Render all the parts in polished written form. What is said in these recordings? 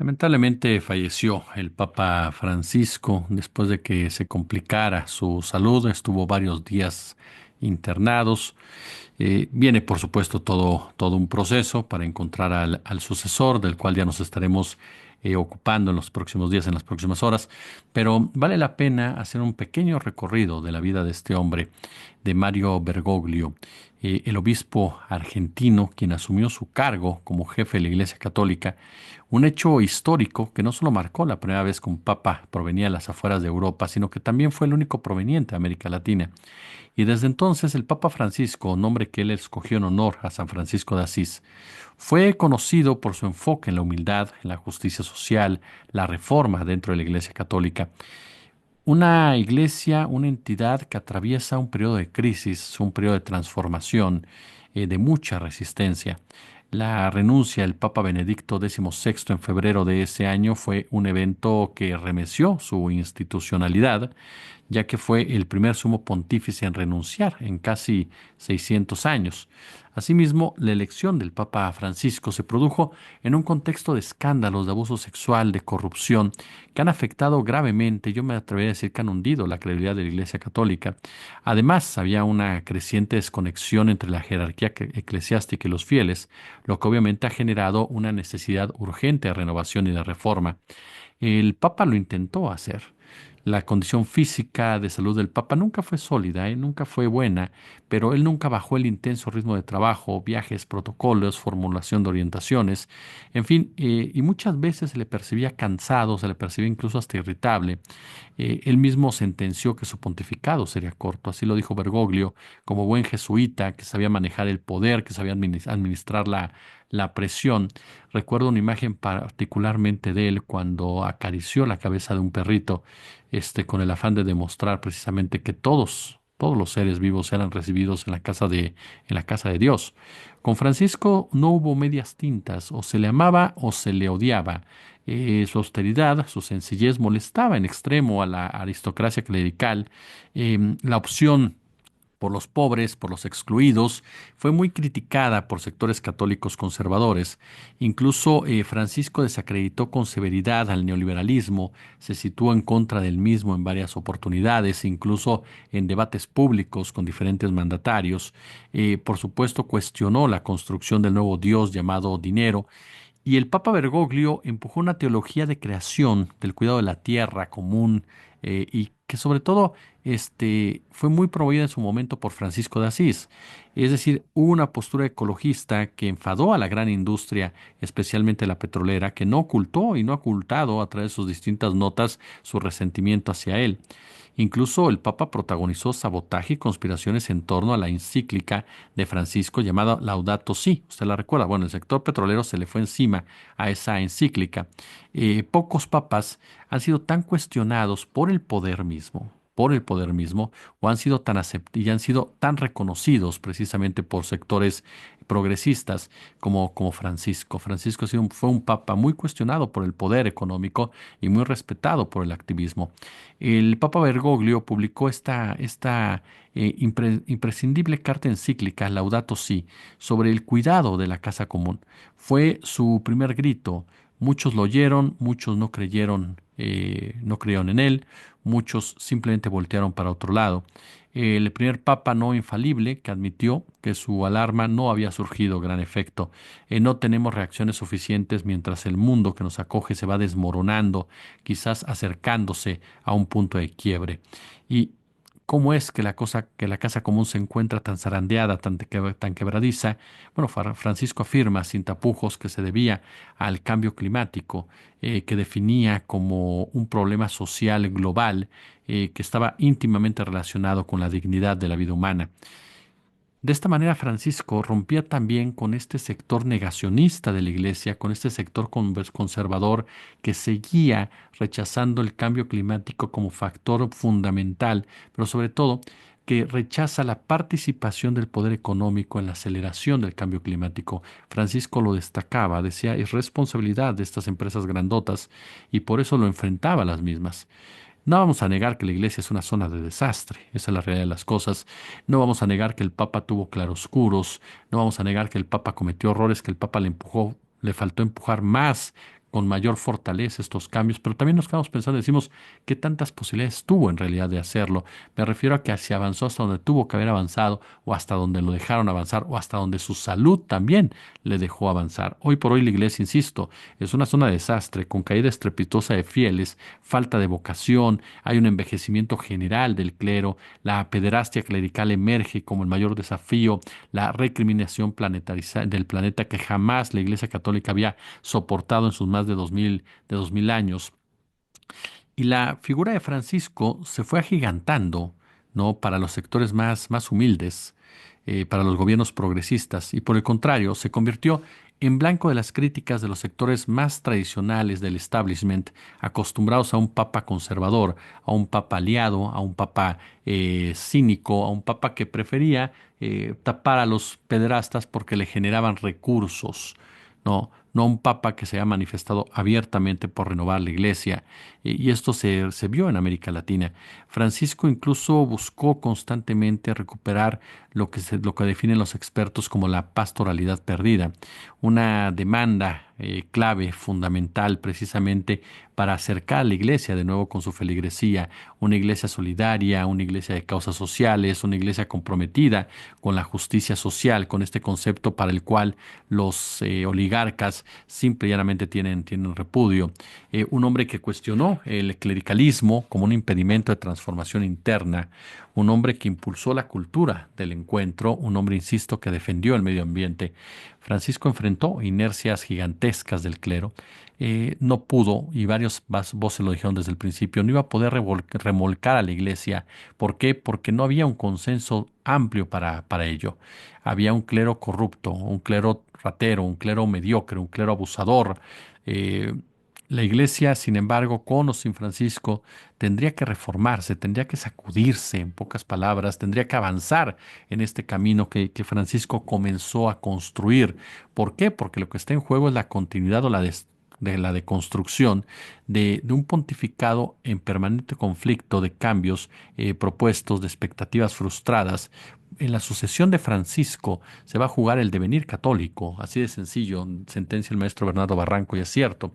Lamentablemente falleció el Papa Francisco después de que se complicara su salud. Estuvo varios días internados. Viene, por supuesto, todo un proceso para encontrar al sucesor, del cual ya nos estaremos ocupando en los próximos días, en las próximas horas. Pero vale la pena hacer un pequeño recorrido de la vida de este hombre, de Mario Bergoglio, el obispo argentino, quien asumió su cargo como jefe de la Iglesia Católica. Un hecho histórico que no solo marcó la primera vez que un papa provenía de las afueras de Europa, sino que también fue el único proveniente de América Latina. Y desde entonces el Papa Francisco, nombre que él escogió en honor a San Francisco de Asís, fue conocido por su enfoque en la humildad, en la justicia social, la reforma dentro de la Iglesia Católica. Una iglesia, una entidad que atraviesa un periodo de crisis, un periodo de transformación, de mucha resistencia. La renuncia del Papa Benedicto XVI en febrero de ese año fue un evento que remeció su institucionalidad, ya que fue el primer sumo pontífice en renunciar en casi 600 años. Asimismo, la elección del Papa Francisco se produjo en un contexto de escándalos de abuso sexual, de corrupción, que han afectado gravemente, yo me atrevería a decir que han hundido la credibilidad de la Iglesia Católica. Además, había una creciente desconexión entre la jerarquía eclesiástica y los fieles, lo que obviamente ha generado una necesidad urgente de renovación y de reforma. El Papa lo intentó hacer. La condición física de salud del Papa nunca fue sólida, nunca fue buena, pero él nunca bajó el intenso ritmo de trabajo, viajes, protocolos, formulación de orientaciones, en fin, y muchas veces se le percibía cansado, se le percibía incluso hasta irritable. Él mismo sentenció que su pontificado sería corto, así lo dijo Bergoglio, como buen jesuita que sabía manejar el poder, que sabía administrar la presión. Recuerdo una imagen particularmente de él cuando acarició la cabeza de un perrito, con el afán de demostrar precisamente que todos los seres vivos eran recibidos en la casa de Dios. Con Francisco no hubo medias tintas, o se le amaba o se le odiaba. Su austeridad, su sencillez molestaba en extremo a la aristocracia clerical. La opción por los pobres, por los excluidos, fue muy criticada por sectores católicos conservadores. Incluso Francisco desacreditó con severidad al neoliberalismo, se situó en contra del mismo en varias oportunidades, incluso en debates públicos con diferentes mandatarios. Por supuesto, cuestionó la construcción del nuevo Dios llamado dinero, y el Papa Bergoglio empujó una teología de creación, del cuidado de la tierra común, y que sobre todo fue muy promovida en su momento por Francisco de Asís. Es decir, hubo una postura ecologista que enfadó a la gran industria, especialmente la petrolera, que no ocultó y no ha ocultado a través de sus distintas notas su resentimiento hacia él. Incluso el Papa protagonizó sabotaje y conspiraciones en torno a la encíclica de Francisco llamada Laudato Si. ¿Usted la recuerda? Bueno, el sector petrolero se le fue encima a esa encíclica. Pocos papas han sido tan cuestionados por el poder mismo, o han sido y han sido tan reconocidos precisamente por sectores progresistas como Francisco. Francisco fue un papa muy cuestionado por el poder económico y muy respetado por el activismo. El Papa Bergoglio publicó esta imprescindible carta encíclica, Laudato Si, sobre el cuidado de la casa común. Fue su primer grito. Muchos lo oyeron, muchos no creyeron en él, muchos simplemente voltearon para otro lado. El primer papa no infalible que admitió que su alarma no había surgido gran efecto. No tenemos reacciones suficientes mientras el mundo que nos acoge se va desmoronando, quizás acercándose a un punto de quiebre. Y cómo es que que la casa común se encuentra tan zarandeada, tan quebradiza. Bueno, Francisco afirma sin tapujos que se debía al cambio climático, que definía como un problema social global, que estaba íntimamente relacionado con la dignidad de la vida humana. De esta manera, Francisco rompía también con este sector negacionista de la Iglesia, con este sector conservador que seguía rechazando el cambio climático como factor fundamental, pero sobre todo que rechaza la participación del poder económico en la aceleración del cambio climático. Francisco lo destacaba, decía, es responsabilidad de estas empresas grandotas, y por eso lo enfrentaba a las mismas. No vamos a negar que la iglesia es una zona de desastre, esa es la realidad de las cosas. No vamos a negar que el Papa tuvo claroscuros, no vamos a negar que el Papa cometió errores, que el Papa le faltó empujar más con mayor fortaleza estos cambios, pero también nos quedamos pensando, decimos, ¿qué tantas posibilidades tuvo en realidad de hacerlo? Me refiero a que se avanzó hasta donde tuvo que haber avanzado, o hasta donde lo dejaron avanzar, o hasta donde su salud también le dejó avanzar. Hoy por hoy la iglesia, insisto, es una zona de desastre, con caída estrepitosa de fieles, falta de vocación, hay un envejecimiento general del clero, la pederastia clerical emerge como el mayor desafío, la recriminación del planeta que jamás la Iglesia Católica había soportado en sus más de 2000 años. Y la figura de Francisco se fue agigantando, ¿no? Para los sectores más humildes, para los gobiernos progresistas, y por el contrario, se convirtió en blanco de las críticas de los sectores más tradicionales del establishment, acostumbrados a un papa conservador, a un papa aliado, a un papa cínico, a un papa que prefería tapar a los pederastas porque le generaban recursos. No un papa que se ha manifestado abiertamente por renovar la iglesia, y esto se vio en América Latina. Francisco incluso buscó constantemente recuperar lo que definen los expertos como la pastoralidad perdida, una demanda clave, fundamental, precisamente para acercar a la iglesia de nuevo con su feligresía, una iglesia solidaria, una iglesia de causas sociales, una iglesia comprometida con la justicia social, con este concepto para el cual los oligarcas simple y llanamente tienen repudio. Un hombre que cuestionó el clericalismo como un impedimento de transformación interna, un hombre que impulsó la cultura del encuentro, un hombre, insisto, que defendió el medio ambiente. Francisco enfrentó inercias gigantescas del clero. No pudo, y varios voces lo dijeron desde el principio, no iba a poder remolcar a la iglesia. ¿Por qué? Porque no había un consenso amplio para ello. Había un clero corrupto, un clero ratero, un clero mediocre, un clero abusador. Eh, la iglesia, sin embargo, con o sin Francisco, tendría que reformarse, tendría que sacudirse, en pocas palabras, tendría que avanzar en este camino que Francisco comenzó a construir. ¿Por qué? Porque lo que está en juego es la continuidad o de la deconstrucción de un pontificado en permanente conflicto de cambios propuestos, de expectativas frustradas. En la sucesión de Francisco se va a jugar el devenir católico, así de sencillo, sentencia el maestro Bernardo Barranco, y es cierto.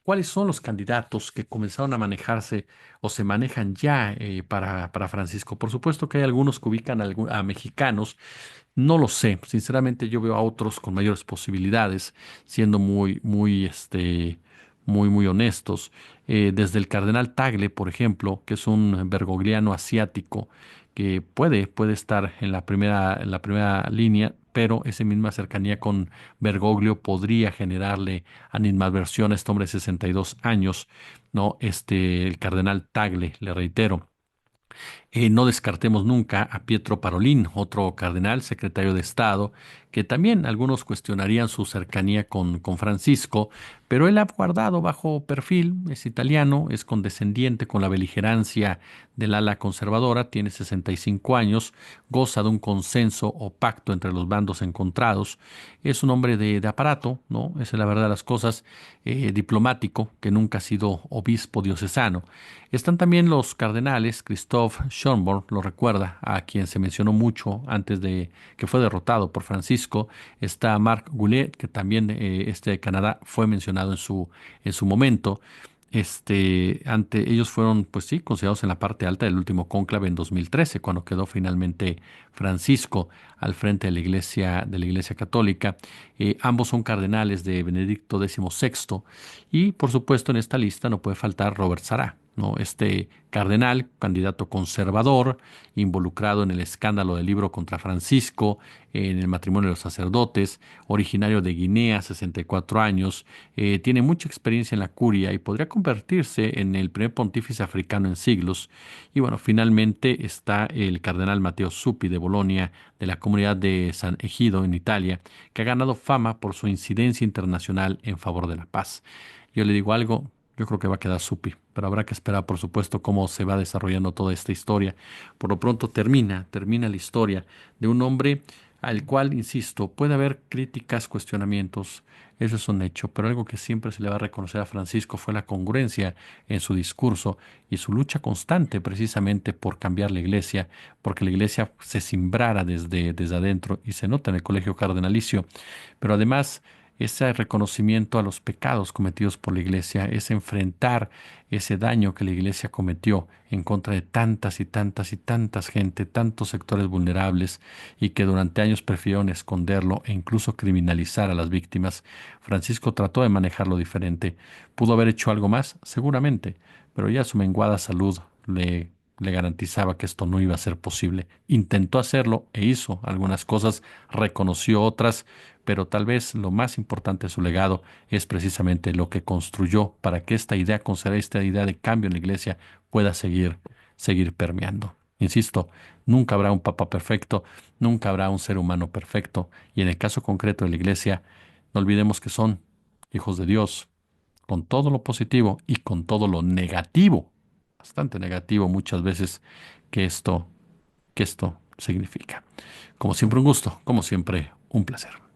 ¿Cuáles son los candidatos que comenzaron a manejarse o se manejan ya para Francisco? Por supuesto que hay algunos que ubican a mexicanos, no lo sé, sinceramente yo veo a otros con mayores posibilidades, siendo muy honestos. Desde el cardenal Tagle, por ejemplo, que es un bergogliano asiático que puede estar en la primera línea, pero esa misma cercanía con Bergoglio podría generarle animadversión a este hombre de 62 años, ¿no? El cardenal Tagle, le reitero. No descartemos nunca a Pietro Parolin, otro cardenal, secretario de Estado, que también algunos cuestionarían su cercanía con Francisco, pero él ha guardado bajo perfil, es italiano, es condescendiente con la beligerancia del ala conservadora, tiene 65 años, goza de un consenso o pacto entre los bandos encontrados, es un hombre de aparato, ¿no? Esa es la verdad de las cosas, diplomático, que nunca ha sido obispo diocesano. Están también los cardenales. Christoph Schönborn lo recuerda, a quien se mencionó mucho antes de que fue derrotado por Francisco. Está Marc Goulet, que también de Canadá fue mencionado en su momento. Ellos fueron, pues sí, considerados en la parte alta del último cónclave en 2013, cuando quedó finalmente Francisco al frente de la Iglesia Católica. Ambos son cardenales de Benedicto XVI, y por supuesto en esta lista no puede faltar Robert Sará, ¿no? Este cardenal, candidato conservador, involucrado en el escándalo del libro contra Francisco, en el matrimonio de los sacerdotes, originario de Guinea, 64 años, tiene mucha experiencia en la curia y podría convertirse en el primer pontífice africano en siglos. Y bueno, finalmente está el cardenal Matteo Zuppi de Bolonia, de la comunidad de San Egido en Italia, que ha ganado fama por su incidencia internacional en favor de la paz. Yo le digo algo, yo creo que va a quedar Supi, pero habrá que esperar, por supuesto, cómo se va desarrollando toda esta historia. Por lo pronto termina la historia de un hombre al cual, insisto, puede haber críticas, cuestionamientos, eso es un hecho, pero algo que siempre se le va a reconocer a Francisco fue la congruencia en su discurso y su lucha constante precisamente por cambiar la iglesia, porque la iglesia se cimbrara desde adentro, y se nota en el colegio cardenalicio, pero además ese reconocimiento a los pecados cometidos por la iglesia, es enfrentar ese daño que la iglesia cometió en contra de tantas y tantas y tantas gente, tantos sectores vulnerables y que durante años prefirieron esconderlo e incluso criminalizar a las víctimas. Francisco trató de manejarlo diferente. ¿Pudo haber hecho algo más? Seguramente, pero ya su menguada salud le garantizaba que esto no iba a ser posible. Intentó hacerlo e hizo algunas cosas, reconoció otras, pero tal vez lo más importante de su legado es precisamente lo que construyó para que esta idea, considerar esta idea de cambio en la iglesia, pueda seguir permeando. Insisto, nunca habrá un papa perfecto, nunca habrá un ser humano perfecto, y en el caso concreto de la iglesia, no olvidemos que son hijos de Dios, con todo lo positivo y con todo lo negativo, bastante negativo muchas veces que esto, que esto significa. Como siempre un gusto, como siempre un placer.